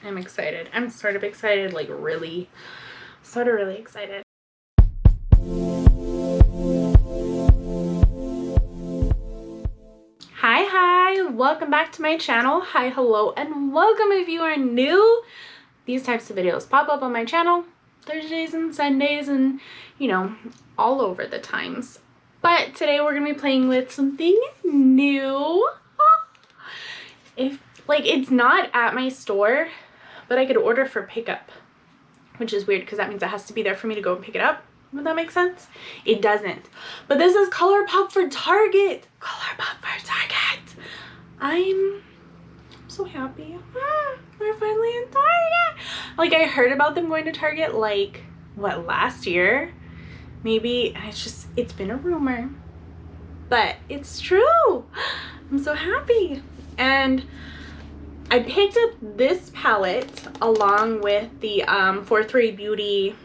I'm excited. I'm sort of excited, like really, sort of really excited. Hi, welcome back to my channel. Hi, hello, and welcome if you are new. These types of videos pop up on my channel Thursdays and Sundays and, you know, all over the times. But today we're gonna be playing with something new. It's not at my store, but I could order for pickup, which is weird because that means it has to be there for me to go and pick it up. Would that make sense? It doesn't. But this is Colourpop for Target. Colourpop for Target. I'm so happy. We're finally in Target. Like, I heard about them going to Target like, what, last year? Maybe. And it's been a rumor. But it's true. I'm so happy. And I picked up this palette along with the 4-3 Beauty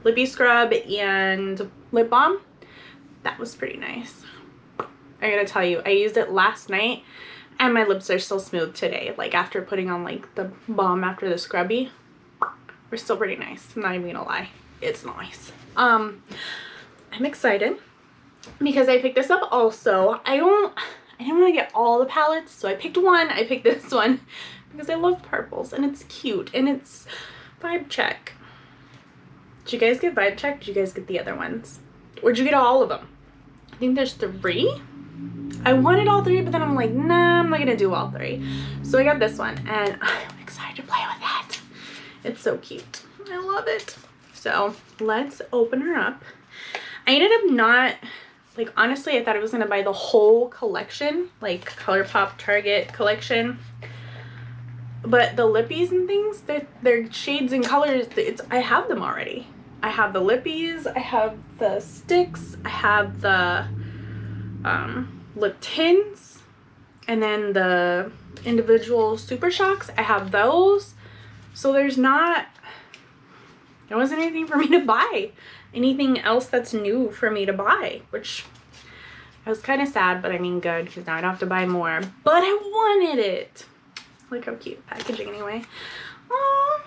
Lippie Scrub and Lip Balm. That was pretty nice. I gotta tell you, I used it last night and my lips are still smooth today. Like, after putting on like the balm after the scrubby, we're still pretty nice. I'm not even gonna lie. It's nice. I'm excited because I picked this up also. I didn't want to get all the palettes, so I picked one. I picked this one because I love purples and it's cute and it's Vibe Check. Did you guys get Vibe Check? Did you guys get the other ones? Or did you get all of them? I think there's 3. I wanted all 3, but then I'm like, nah, I'm not gonna do all 3. So I got this one and I'm excited to play with it. It's so cute. I love it. So let's open her up. I ended up not, like, honestly, I thought I was gonna buy the whole collection, like Colourpop Target collection. But the lippies and things, they're shades and colors. I have them already. I have the lippies, I have the sticks, I have the lip tints, and then the individual Super Shocks. I have those. So there wasn't anything for me to buy. Anything else that's new for me to buy, which I was kind of sad, but I mean good, because now I don't have to buy more. But I wanted it. Look how cute. Packaging anyway. Aww.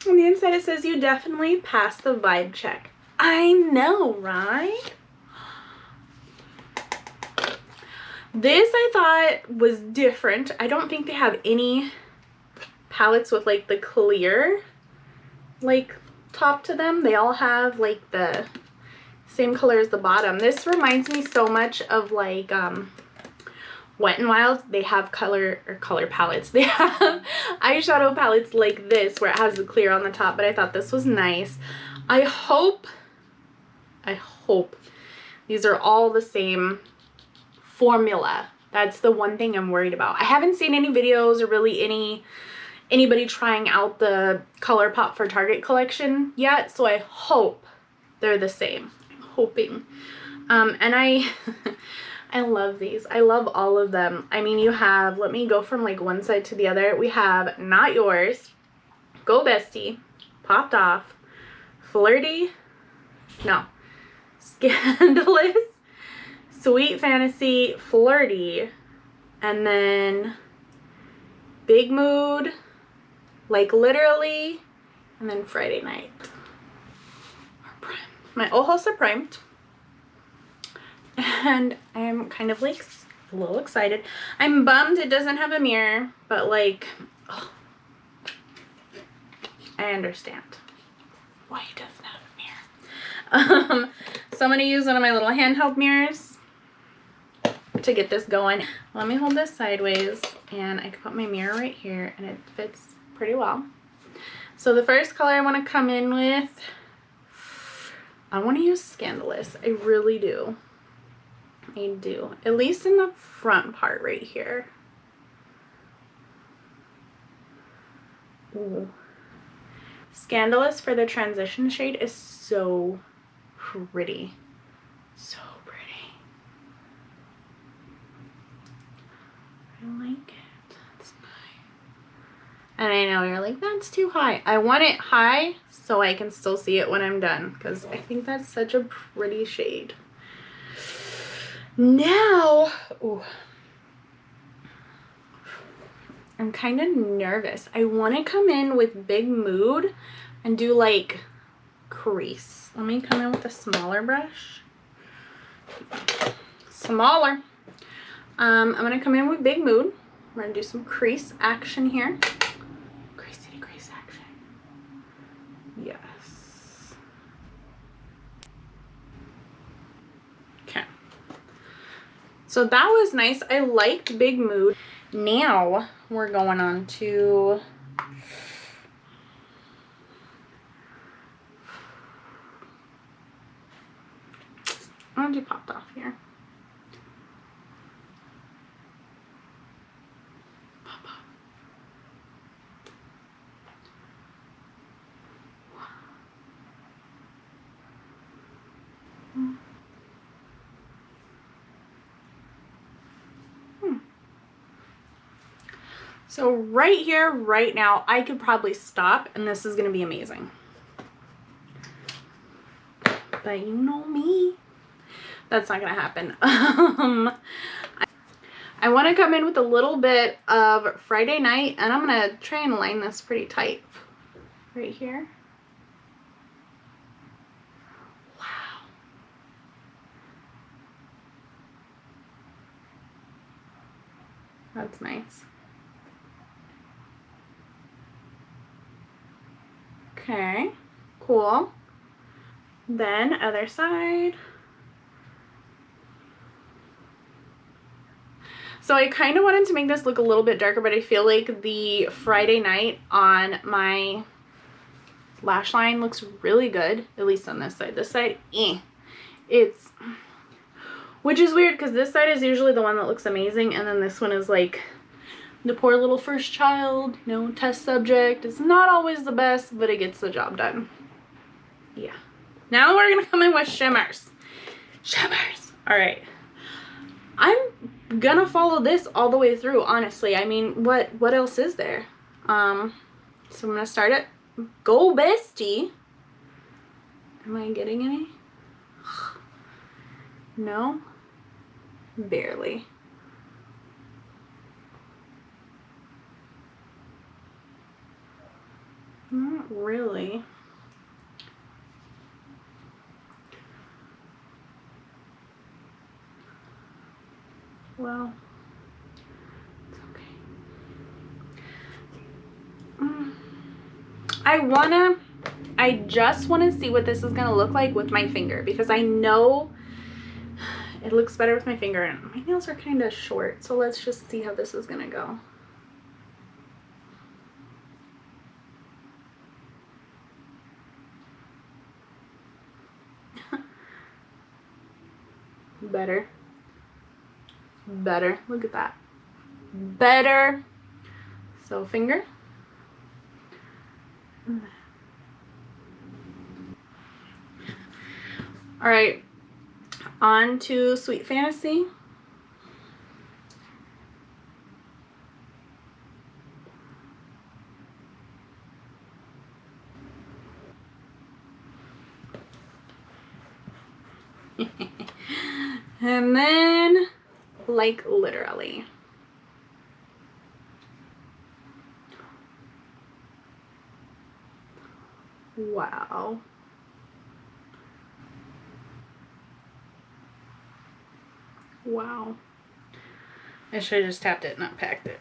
On the inside it says you definitely passed the vibe check. I know, right? This I thought was different. I don't think they have any palettes with like the clear like top to them. They all have like the same color as the bottom. This reminds me so much of like Wet n Wild. They have color palettes. They have eyeshadow palettes like this where it has the clear on the top, but I thought this was nice. I hope these are all the same formula. That's the one thing I'm worried about. I haven't seen any videos or really anybody trying out the Colourpop for Target collection yet, so I hope they're the same. I'm hoping. And I love these. I love all of them. I mean, you have, let me go from like one side to the other. We have Not Yours, Go Bestie, Popped Off, Flirty, no, Scandalous, Sweet Fantasy, Flirty, and then Big Mood, Like Literally, and then Friday Night. My ojos are primed. And I'm kind of like a little excited. I'm bummed it doesn't have a mirror, but like, oh, I understand why it doesn't have a mirror. So I'm gonna use one of my little handheld mirrors to get this going. Let me hold this sideways and I can put my mirror right here and it fits pretty well. So the first color I want to come in with, I want to use Scandalous. I really do. I do. At least in the front part right here. Ooh. Scandalous for the transition shade is so pretty. So pretty. I like it. That's nice. And I know you're like, that's too high. I want it high so I can still see it when I'm done, because I think that's such a pretty shade. Now, ooh, I'm kind of nervous. I want to come in with Big Mood and do like crease. Let me come in with a smaller brush. Smaller. I'm going to come in with Big Mood. We're going to do some crease action here. Crease action. Yes. Okay. So that was nice. I liked Big Mood. Now we're going on to I'm gonna do Popped Off here. Pop, pop. So right here, right now, I could probably stop and this is gonna be amazing. But you know me, that's not gonna happen. I want to come in with a little bit of Friday Night, and I'm gonna try and line this pretty tight right here. Wow. That's nice. Okay, cool. Then other side. So I kind of wanted to make this look a little bit darker, but I feel like the Friday Night on my lash line looks really good, at least on this side. This side, it's, which is weird because this side is usually the one that looks amazing, and then this one is like the poor little first child, you know, test subject. It's not always the best, but it gets the job done. Yeah. Now we're gonna come in with shimmers. Shimmers. All right. I'm gonna follow this all the way through, honestly. I mean, what else is there? So I'm gonna start it. Go bestie. Am I getting any? No? Barely. Not really. Well, it's okay. I just wanna see what this is gonna look like with my finger, because I know it looks better with my finger, and my nails are kind of short, so let's just see how this is gonna go. Better. Better. Look at that. Better. So finger. All right, on to Sweet Fantasy. And then, like, literally. Wow. Wow. I should have just tapped it, not packed it.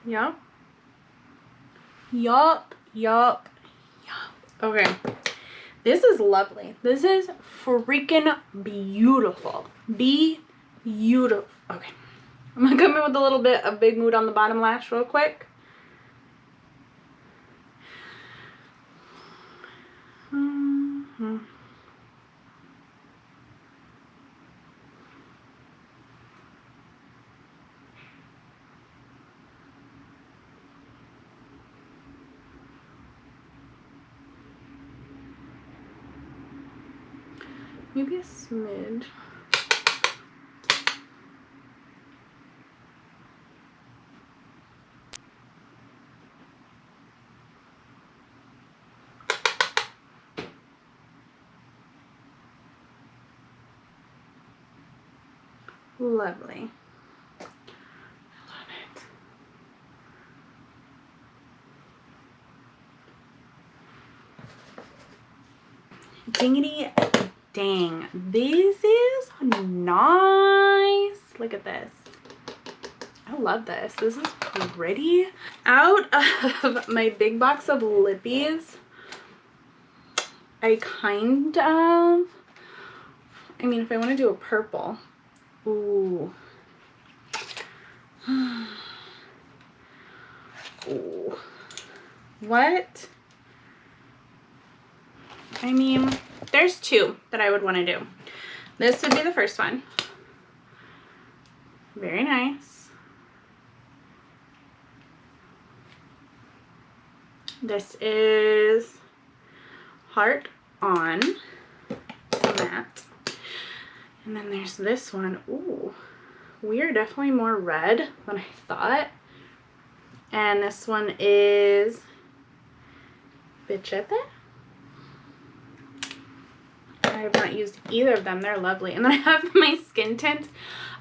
Yup. Yup. Yup. Yup. Okay. This is lovely. This is freaking beautiful. Beautiful. Okay. I'm gonna come in with a little bit of Big Mood on the bottom lash real quick. Maybe a smidge. Lovely. I love it. Dingity dang. This is nice. Look at this. I love this. This is pretty. Out of my big box of Lippies, I mean, if I want to do a purple. Ooh. Ooh. What? I mean, there's two that I would want to do. This would be the first one. Very nice. This is Heart On, matte. And then there's this one. Ooh, we are definitely more red than I thought. And this one is Bichepe. I have not used either of them. They're lovely. And then I have my skin tint,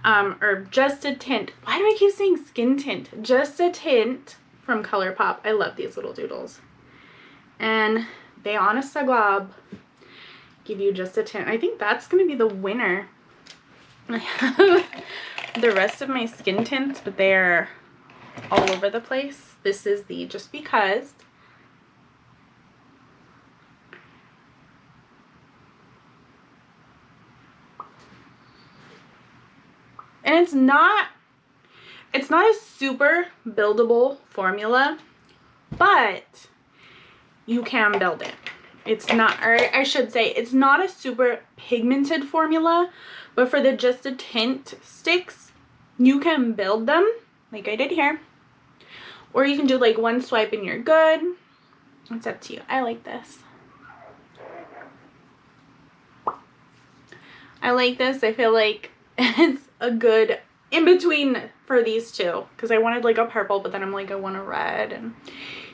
or Just a Tint. Why do I keep saying skin tint? Just a Tint from Colourpop. I love these little doodles. And they honest to God give you just a tint. I think that's going to be the winner. I have the rest of my skin tints, but they're all over the place. This is the Just Because. And it's not a super buildable formula, but you can build it. It's not, or I should say, it's not a super pigmented formula, but for the Just a Tint sticks, you can build them like I did here, or you can do like one swipe and you're good. It's up to you. I like this. I like this. I feel like it's a good in between for these two, because I wanted like a purple, but then I'm like, I want a red, and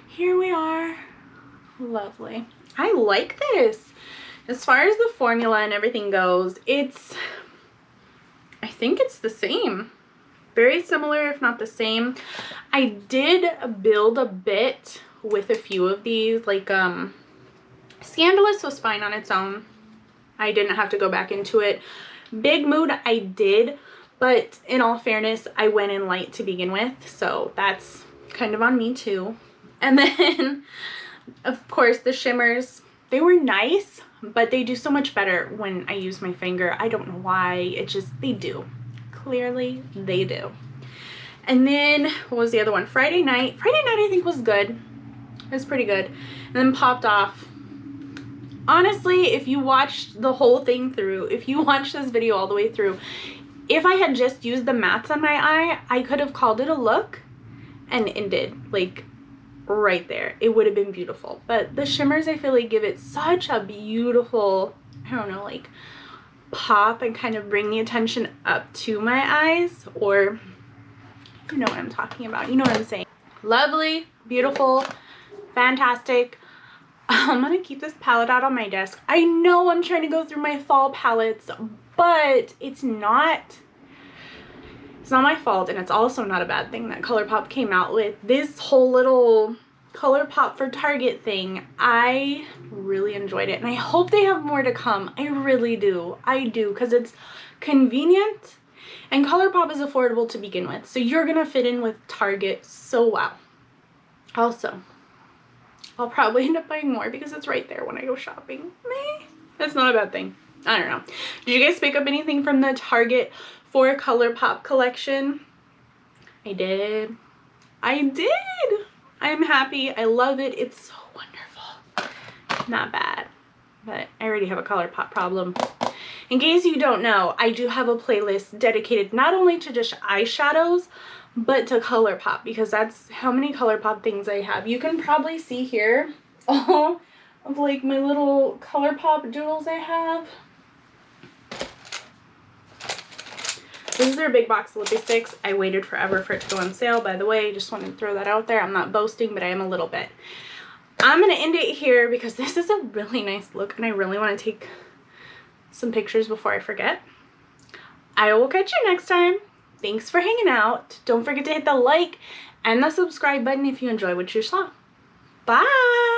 here we are. Lovely. I like this. As far as the formula and everything goes, I think it's the same. Very similar, if not the same. I did build a bit with a few of these, like Scandalous was fine on its own. I didn't have to go back into it. Big Mood I did, but in all fairness, I went in light to begin with, so that's kind of on me too. And then, of course, the shimmers, they were nice, but they do so much better when I use my finger. I don't know why, it just, they do. Clearly, they do. And then, what was the other one? Friday night. Friday night I think was good. It was pretty good. And then Popped Off. Honestly, if you watched the whole thing through, if you watched this video all the way through, if I had just used the mattes on my eye, I could have called it a look and ended like right there. It would have been beautiful. But the shimmers, I feel like, give it such a beautiful, I don't know, like pop and kind of bring the attention up to my eyes, or you know what I'm talking about. You know what I'm saying. Lovely, beautiful, fantastic. I'm gonna keep this palette out on my desk. I know I'm trying to go through my fall palettes, but it's not my fault, and it's also not a bad thing that Colourpop came out with this whole little Colourpop for Target thing. I really enjoyed it, and I hope they have more to come. I really do. I do, because it's convenient, and Colourpop is affordable to begin with, so you're gonna fit in with Target so well. Also, I'll probably end up buying more because it's right there when I go shopping. Meh. That's not a bad thing. I don't know. Did you guys pick up anything from the Target for Colourpop collection? I did. I did. I'm happy. I love it. It's so wonderful. Not bad. But I already have a Colourpop problem. In case you don't know, I do have a playlist dedicated not only to just eyeshadows, but to Colourpop, because that's how many Colourpop things I have. You can probably see here all of like my little Colourpop doodles I have. This is their big box of lippy sticks. I waited forever for it to go on sale, by the way. Just wanted to throw that out there. I'm not boasting, but I am a little bit. I'm going to end it here because this is a really nice look, and I really want to take some pictures before I forget. I will catch you next time. Thanks for hanging out. Don't forget to hit the like and the subscribe button if you enjoy what you saw. Bye!